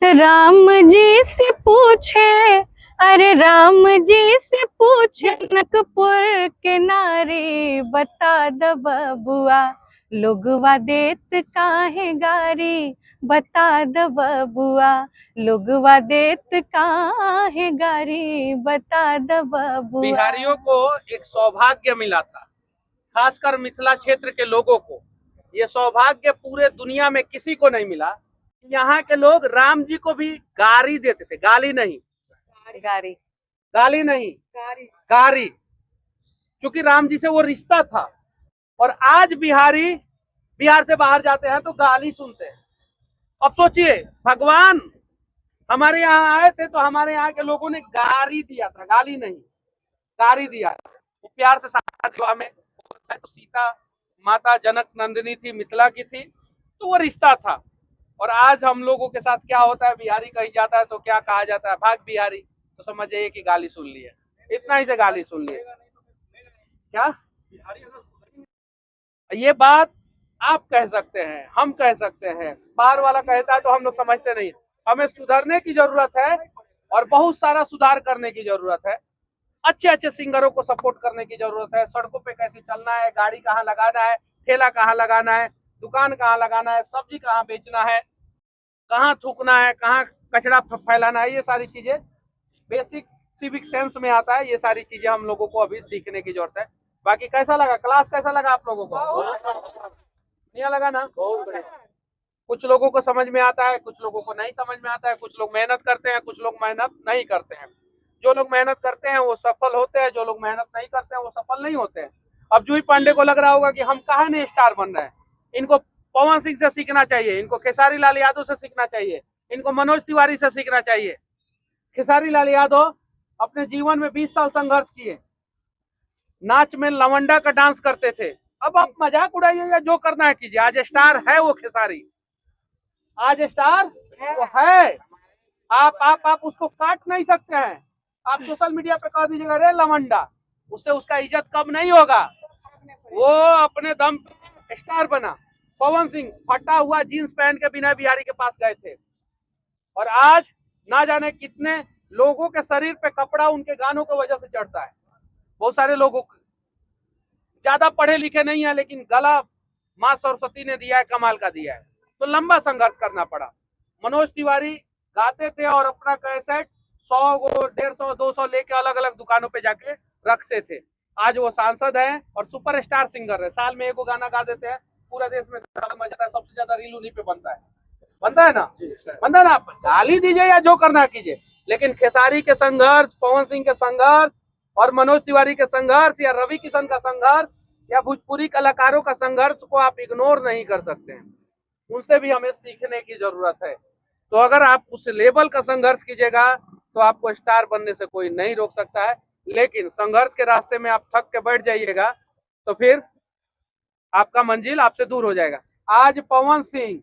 राम जी से पूछे, अरे राम जी से पूछे जनकपुर के नारी, बता द बबुआ लोगवा देत काहे गारी, बता द बबुआ लोगवा देत काहे गारी, बता द बबुआ। बिहारियों को एक सौभाग्य मिला था, खासकर मिथिला क्षेत्र के लोगों को। ये सौभाग्य पूरे दुनिया में किसी को नहीं मिला। यहाँ के लोग राम जी को भी गारी देते थे, गाली नहीं, गारी गाली नहीं, गारी, क्योंकि राम जी से वो रिश्ता था। और आज बिहारी बिहार से बाहर जाते हैं तो गाली सुनते हैं। अब सोचिए, भगवान हमारे यहाँ आए थे तो हमारे यहाँ के लोगों ने गारी दिया था, गाली नहीं, गारी दिया। वो प्यार से शादी विवाह में तो सीता माता जनक नंदिनी थी, मिथिला की थी, तो वो रिश्ता था। और आज हम लोगों के साथ क्या होता है, बिहारी कहीं जाता है तो क्या कहा जाता है, भाग बिहारी, तो समझ जाइए कि गाली सुन ली है, इतना ही से गाली सुन ली है। क्या ये बात आप कह सकते हैं, हम कह सकते हैं, बाहर वाला कहता है तो हम लोग समझते नहीं। हमें सुधरने की जरूरत है और बहुत सारा सुधार करने की जरूरत है। अच्छे अच्छे सिंगरों को सपोर्ट करने की जरूरत है। सड़कों पे कैसे चलना है, गाड़ी कहाँ लगाना है, ठेला कहाँ लगाना है, दुकान कहाँ लगाना है, सब्जी कहाँ बेचना है, कहाँ थूकना है, कहाँ कचरा फैलाना है, ये सारी चीजें बेसिक सिविक सेंस में आता है। ये सारी चीजें हम लोगों को अभी सीखने की जरूरत है। बाकी कैसा लगा क्लास, कैसा लगा आप लोगों को? नहीं लगा ना? कुछ लोगों को समझ में आता है, कुछ लोगों को नहीं समझ में आता है। कुछ लोग मेहनत करते हैं, कुछ लोग मेहनत नहीं करते हैं। जो लोग मेहनत करते हैं वो सफल होते हैं, जो लोग मेहनत नहीं करते हैं वो सफल नहीं होते हैं। अब जूही पांडे को लग रहा होगा कि हम कहाँ नहीं स्टार बन रहे हैं। इनको पवन सिंह से सीखना चाहिए, इनको खेसारी लाल यादव से सीखना चाहिए, इनको मनोज तिवारी से सीखना चाहिए। खेसारी लाल यादव अपने जीवन में 20 साल संघर्ष किए, नाच में लवंडा का डांस करते थे। अब आप मजाक उड़ाइए या जो करना है कीजिए, आज स्टार है वो खेसारी, आज स्टार वो है। आप उसको काट नहीं सकते हैं। आप सोशल मीडिया पे कह दीजिएगा रे लवंडा, उससे उसका इज्जत कम नहीं होगा। वो अपने दम पे स्टार बना। पवन सिंह फटा हुआ जीन्स पहन के विनय बिहारी के पास गए थे, और आज ना जाने कितने लोगों के शरीर पे कपड़ा उनके गानों की वजह से चढ़ता है। बहुत सारे लोगों को ज्यादा पढ़े लिखे नहीं है, लेकिन गला माँ सरस्वती ने दिया है, कमाल का दिया है। तो लंबा संघर्ष करना पड़ा। मनोज तिवारी गाते थे और अपना कैसेट 100 को 150 200 लेके अलग अलग दुकानों पे जाके रखते थे। आज वो सांसद हैं और सुपरस्टार सिंगर है। साल में एक गाना गा देते हैं, पूरा देश में मजा, सबसे ज्यादा रील उन्हीं पे बनता है ना, बनता है ना। आप गाली दीजिए या जो करना कीजिए, लेकिन खेसारी के संघर्ष, पवन सिंह के संघर्ष और मनोज तिवारी के संघर्ष या रवि किशन का संघर्ष या भोजपुरी कलाकारों का संघर्ष को आप इग्नोर नहीं कर सकते हैं। उनसे भी हमें सीखने की जरूरत है। तो अगर आप उस लेवल का संघर्ष कीजिएगा तो आपको स्टार बनने से कोई नहीं रोक सकता है। लेकिन संघर्ष के रास्ते में आप थक के बैठ जाइएगा तो फिर आपका मंजिल आपसे दूर हो जाएगा। आज पवन सिंह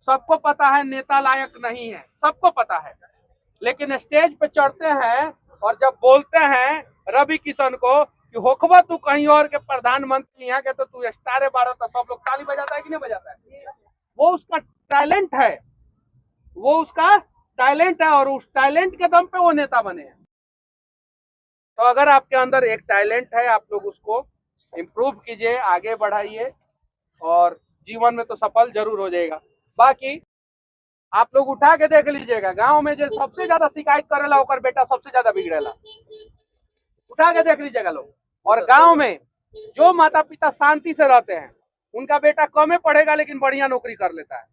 सबको पता है नेता लायक नहीं है, सबको पता है, लेकिन स्टेज पे चढ़ते हैं और जब बोलते हैं रवि किशन को कि होखबा तू कहीं और के प्रधानमंत्री, यहाँ के तो तू स्टार है बारह, तो सब लोग ताली बजाता है कि नहीं बजाता है? वो उसका टैलेंट है, वो उसका टैलेंट है, और उस टैलेंट के दम पे वो नेता बने हैं। तो अगर आपके अंदर एक टैलेंट है, आप लोग उसको इम्प्रूव कीजिए, आगे बढ़ाइए, और जीवन में तो सफल जरूर हो जाएगा। बाकी आप लोग उठा के देख लीजिएगा, गांव में जो सबसे ज्यादा शिकायत करेला ओकर बेटा सबसे ज्यादा बिगड़ेला। उठा के देख लीजिएगा लोग। और गांव में जो माता पिता शांति से रहते हैं उनका बेटा कम पढ़ेगा लेकिन बढ़िया नौकरी कर लेता है।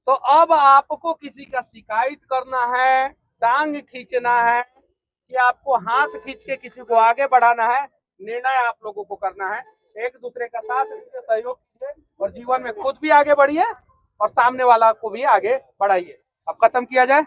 तो अब आपको किसी का शिकायत करना है, टांग खींचना है, कि आपको हाथ खींच के किसी को आगे बढ़ाना है, निर्णय आप लोगों को करना है। एक दूसरे का साथ दीजिए, सहयोग कीजिए, और जीवन में खुद भी आगे बढ़िए और सामने वाला को भी आगे बढ़ाइए। अब खत्म किया जाए।